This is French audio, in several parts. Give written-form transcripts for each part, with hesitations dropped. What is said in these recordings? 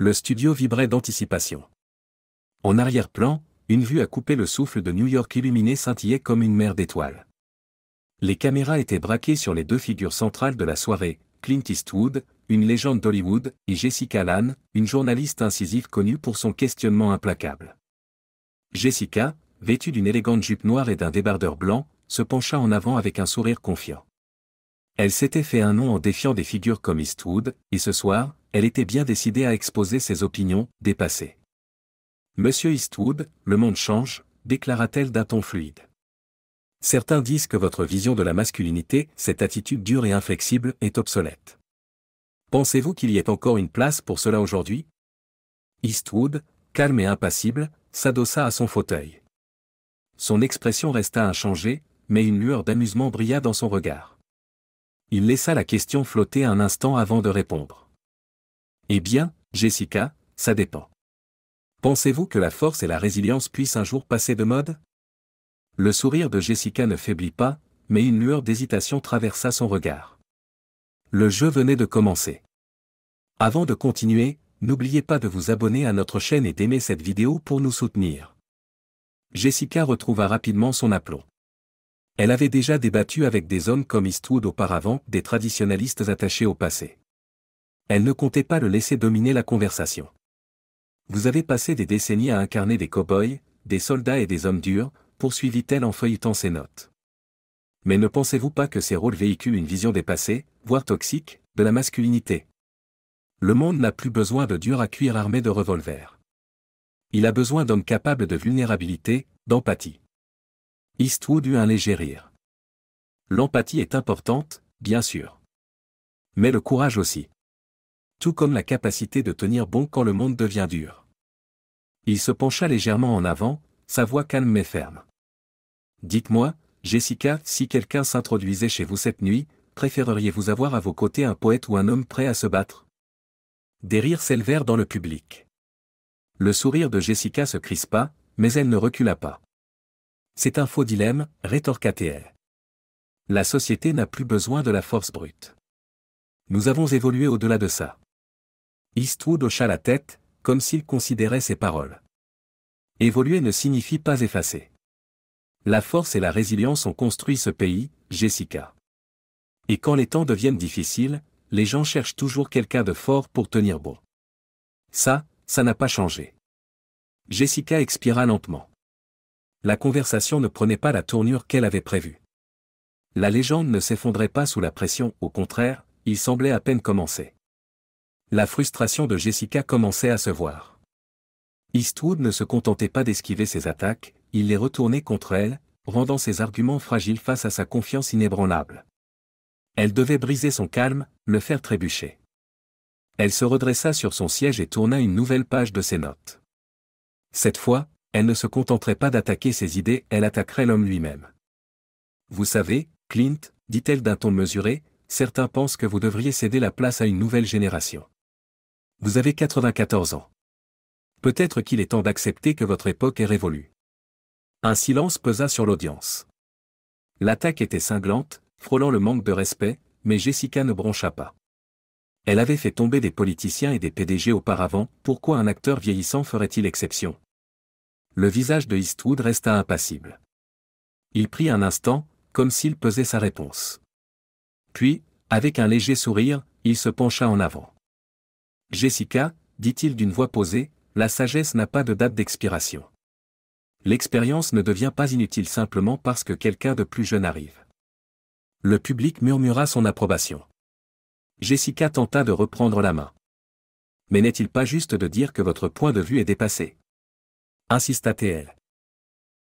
Le studio vibrait d'anticipation. En arrière-plan, une vue à couper le souffle de New York illuminée scintillait comme une mer d'étoiles. Les caméras étaient braquées sur les deux figures centrales de la soirée, Clint Eastwood, une légende d'Hollywood, et Jessica Lange, une journaliste incisive connue pour son questionnement implacable. Jessica, vêtue d'une élégante jupe noire et d'un débardeur blanc, se pencha en avant avec un sourire confiant. Elle s'était fait un nom en défiant des figures comme Eastwood, et ce soir, elle était bien décidée à exposer ses opinions, dépassées. « Monsieur Eastwood, le monde change », déclara-t-elle d'un ton fluide. Certains disent que votre vision de la masculinité, cette attitude dure et inflexible, est obsolète. Pensez-vous qu'il y ait encore une place pour cela aujourd'hui? Eastwood, calme et impassible, s'adossa à son fauteuil. Son expression resta inchangée, mais une lueur d'amusement brilla dans son regard. Il laissa la question flotter un instant avant de répondre. Eh bien, Jessica, ça dépend. Pensez-vous que la force et la résilience puissent un jour passer de mode? Le sourire de Jessica ne faiblit pas, mais une lueur d'hésitation traversa son regard. Le jeu venait de commencer. Avant de continuer, n'oubliez pas de vous abonner à notre chaîne et d'aimer cette vidéo pour nous soutenir. Jessica retrouva rapidement son aplomb. Elle avait déjà débattu avec des hommes comme Eastwood auparavant, des traditionalistes attachés au passé. Elle ne comptait pas le laisser dominer la conversation. Vous avez passé des décennies à incarner des cow-boys, des soldats et des hommes durs, poursuivit-elle en feuilletant ses notes. Mais ne pensez-vous pas que ces rôles véhiculent une vision dépassée, voire toxique, de la masculinité? Le monde n'a plus besoin de durs à cuire armés de revolvers. Il a besoin d'hommes capables de vulnérabilité, d'empathie. Eastwood eut un léger rire. L'empathie est importante, bien sûr. Mais le courage aussi. Tout comme la capacité de tenir bon quand le monde devient dur. Il se pencha légèrement en avant, sa voix calme mais ferme. Dites-moi, Jessica, si quelqu'un s'introduisait chez vous cette nuit, préféreriez-vous avoir à vos côtés un poète ou un homme prêt à se battre? Des rires s'élevèrent dans le public. Le sourire de Jessica se crispa, mais elle ne recula pas. C'est un faux dilemme, rétorqua-t-elle. La société n'a plus besoin de la force brute. Nous avons évolué au-delà de ça. Eastwood hocha la tête, comme s'il considérait ses paroles. Évoluer ne signifie pas effacer. La force et la résilience ont construit ce pays, Jessica. Et quand les temps deviennent difficiles, les gens cherchent toujours quelqu'un de fort pour tenir bon. Ça n'a pas changé. Jessica expira lentement. La conversation ne prenait pas la tournure qu'elle avait prévue. La légende ne s'effondrait pas sous la pression, au contraire, il semblait à peine commencer. La frustration de Jessica commençait à se voir. Eastwood ne se contentait pas d'esquiver ses attaques, il les retournait contre elle, rendant ses arguments fragiles face à sa confiance inébranlable. Elle devait briser son calme, le faire trébucher. Elle se redressa sur son siège et tourna une nouvelle page de ses notes. Cette fois, elle ne se contenterait pas d'attaquer ses idées, elle attaquerait l'homme lui-même. Vous savez, Clint, dit-elle d'un ton mesuré, certains pensent que vous devriez céder la place à une nouvelle génération. Vous avez 94 ans. Peut-être qu'il est temps d'accepter que votre époque est révolue. Un silence pesa sur l'audience. L'attaque était cinglante, frôlant le manque de respect, mais Jessica ne broncha pas. Elle avait fait tomber des politiciens et des PDG auparavant, pourquoi un acteur vieillissant ferait-il exception? Le visage de Eastwood resta impassible. Il prit un instant, comme s'il pesait sa réponse. Puis, avec un léger sourire, il se pencha en avant. Jessica, dit-il d'une voix posée, la sagesse n'a pas de date d'expiration. L'expérience ne devient pas inutile simplement parce que quelqu'un de plus jeune arrive. Le public murmura son approbation. Jessica tenta de reprendre la main. Mais n'est-il pas juste de dire que votre point de vue est dépassé? Insista-t-elle.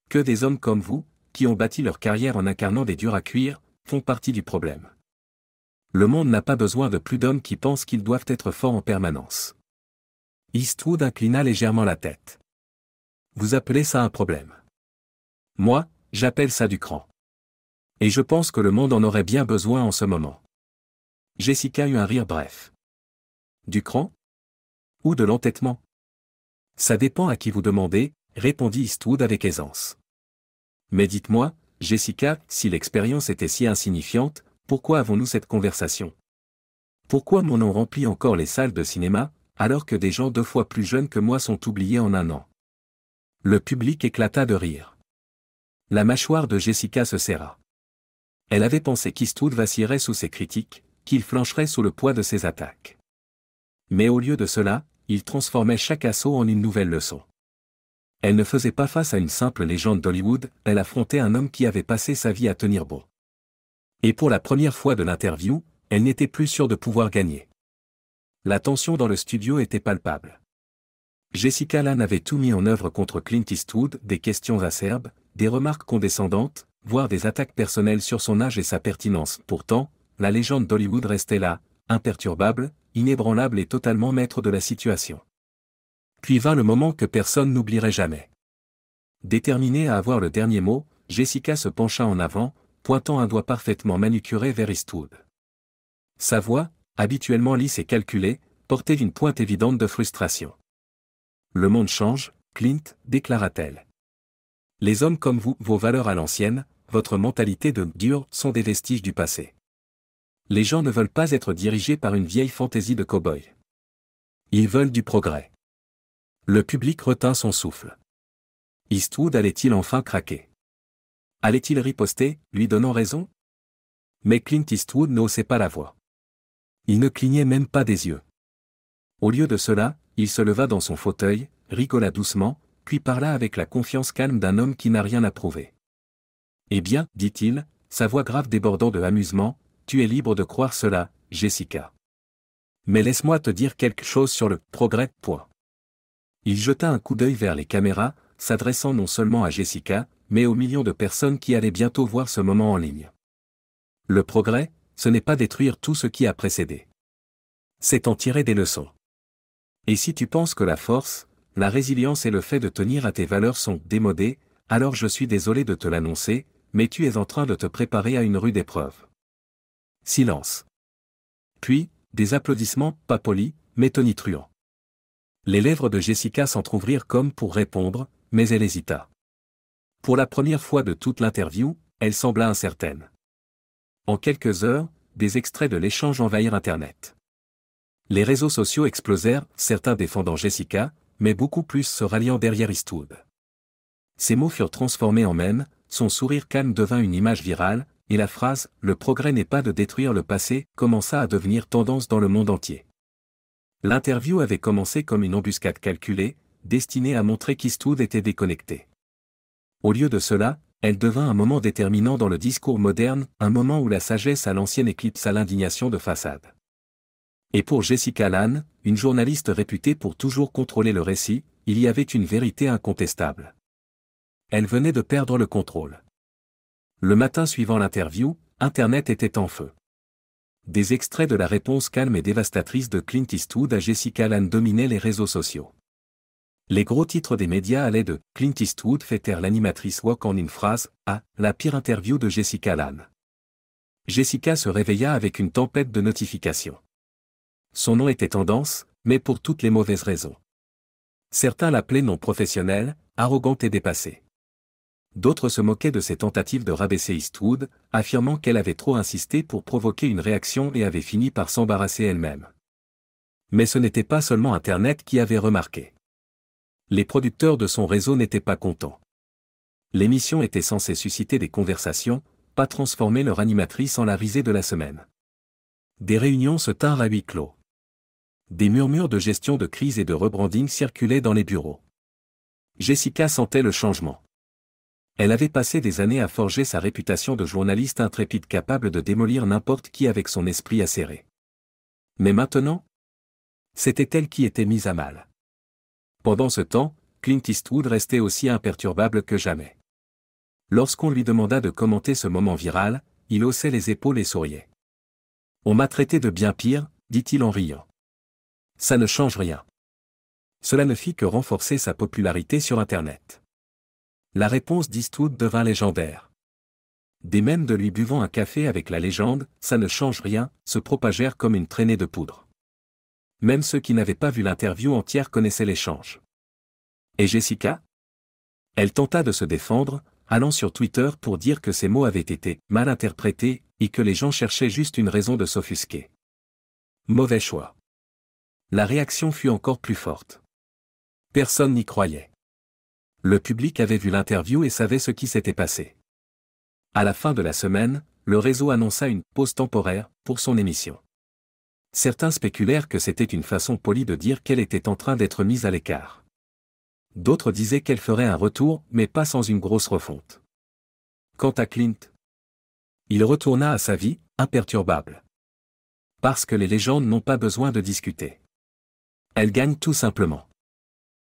Que des hommes comme vous, qui ont bâti leur carrière en incarnant des durs à cuire, font partie du problème. Le monde n'a pas besoin de plus d'hommes qui pensent qu'ils doivent être forts en permanence. Eastwood inclina légèrement la tête. Vous appelez ça un problème? Moi, j'appelle ça du cran. Et je pense que le monde en aurait bien besoin en ce moment. Jessica eut un rire bref. Du cran? Ou de l'entêtement? Ça dépend à qui vous demandez, répondit Eastwood avec aisance. Mais dites-moi, Jessica, si l'expérience était si insignifiante, pourquoi avons-nous cette conversation? Pourquoi mon nom remplit encore les salles de cinéma, alors que des gens 2 fois plus jeunes que moi sont oubliés en un an. Le public éclata de rire. La mâchoire de Jessica se serra. Elle avait pensé qu'Eastwood vacillerait sous ses critiques, qu'il flancherait sous le poids de ses attaques. Mais au lieu de cela, il transformait chaque assaut en une nouvelle leçon. Elle ne faisait pas face à une simple légende d'Hollywood, elle affrontait un homme qui avait passé sa vie à tenir bon. Et pour la première fois de l'interview, elle n'était plus sûre de pouvoir gagner. La tension dans le studio était palpable. Jessica Lange avait tout mis en œuvre contre Clint Eastwood, des questions acerbes, des remarques condescendantes, voire des attaques personnelles sur son âge et sa pertinence. Pourtant, la légende d'Hollywood restait là, imperturbable, inébranlable et totalement maître de la situation. Puis vint le moment que personne n'oublierait jamais. Déterminée à avoir le dernier mot, Jessica se pencha en avant, pointant un doigt parfaitement manucuré vers Eastwood. Sa voix, habituellement lisse et calculée, portait une pointe évidente de frustration. « Le monde change, Clint, déclara-t-elle. Les hommes comme vous, vos valeurs à l'ancienne, votre mentalité de dur sont des vestiges du passé. Les gens ne veulent pas être dirigés par une vieille fantaisie de cow-boy. Ils veulent du progrès. » Le public retint son souffle. Eastwood allait-il enfin craquer? Allait-il riposter, lui donnant raison? Mais Clint Eastwood n'haussait pas la voix. Il ne clignait même pas des yeux. Au lieu de cela, il se leva dans son fauteuil, rigola doucement, puis parla avec la confiance calme d'un homme qui n'a rien à prouver. « Eh bien, dit-il, sa voix grave débordant de amusement, tu es libre de croire cela, Jessica. Mais laisse-moi te dire quelque chose sur le progrès, point. » Il jeta un coup d'œil vers les caméras, s'adressant non seulement à Jessica, mais aux millions de personnes qui allaient bientôt voir ce moment en ligne. Le progrès, ce n'est pas détruire tout ce qui a précédé. C'est en tirer des leçons. Et si tu penses que la force, la résilience et le fait de tenir à tes valeurs sont démodés, alors je suis désolé de te l'annoncer, mais tu es en train de te préparer à une rude épreuve. Silence. Puis, des applaudissements, pas polis, mais tonitruants. Les lèvres de Jessica s'entr'ouvrirent comme pour répondre, mais elle hésita. Pour la première fois de toute l'interview, elle sembla incertaine. En quelques heures, des extraits de l'échange envahirent Internet. Les réseaux sociaux explosèrent, certains défendant Jessica, mais beaucoup plus se ralliant derrière Eastwood. Ces mots furent transformés en mèmes, son sourire calme devint une image virale, et la phrase « Le progrès n'est pas de détruire le passé » commença à devenir tendance dans le monde entier. L'interview avait commencé comme une embuscade calculée, destinée à montrer qu'Eastwood était déconnecté. Au lieu de cela, elle devint un moment déterminant dans le discours moderne, un moment où la sagesse à l'ancienne éclipsa l'indignation de façade. Et pour Jessica Lange, une journaliste réputée pour toujours contrôler le récit, il y avait une vérité incontestable. Elle venait de perdre le contrôle. Le matin suivant l'interview, Internet était en feu. Des extraits de la réponse calme et dévastatrice de Clint Eastwood à Jessica Lange dominaient les réseaux sociaux. Les gros titres des médias allaient de « Clint Eastwood fait taire l'animatrice Walk en une phrase » à « La pire interview de Jessica Lange ». Jessica se réveilla avec une tempête de notifications. Son nom était tendance, mais pour toutes les mauvaises raisons. Certains l'appelaient non professionnelle, arrogante et dépassée. D'autres se moquaient de ses tentatives de rabaisser Eastwood, affirmant qu'elle avait trop insisté pour provoquer une réaction et avait fini par s'embarrasser elle-même. Mais ce n'était pas seulement Internet qui avait remarqué. Les producteurs de son réseau n'étaient pas contents. L'émission était censée susciter des conversations, pas transformer leur animatrice en la risée de la semaine. Des réunions se tinrent à huis clos. Des murmures de gestion de crise et de rebranding circulaient dans les bureaux. Jessica sentait le changement. Elle avait passé des années à forger sa réputation de journaliste intrépide capable de démolir n'importe qui avec son esprit acéré. Mais maintenant, c'était elle qui était mise à mal. Pendant ce temps, Clint Eastwood restait aussi imperturbable que jamais. Lorsqu'on lui demanda de commenter ce moment viral, il haussait les épaules et souriait. « On m'a traité de bien pire, dit-il en riant. Ça ne change rien. » Cela ne fit que renforcer sa popularité sur Internet. La réponse d'Eastwood devint légendaire. Des mèmes de lui buvant un café avec la légende « ça ne change rien » se propagèrent comme une traînée de poudre. Même ceux qui n'avaient pas vu l'interview entière connaissaient l'échange. Et Jessica? Elle tenta de se défendre, allant sur Twitter pour dire que ses mots avaient été mal interprétés et que les gens cherchaient juste une raison de s'offusquer. Mauvais choix. La réaction fut encore plus forte. Personne n'y croyait. Le public avait vu l'interview et savait ce qui s'était passé. À la fin de la semaine, le réseau annonça une pause temporaire pour son émission. Certains spéculèrent que c'était une façon polie de dire qu'elle était en train d'être mise à l'écart. D'autres disaient qu'elle ferait un retour, mais pas sans une grosse refonte. Quant à Clint, il retourna à sa vie, imperturbable. Parce que les légendes n'ont pas besoin de discuter. Elles gagnent tout simplement.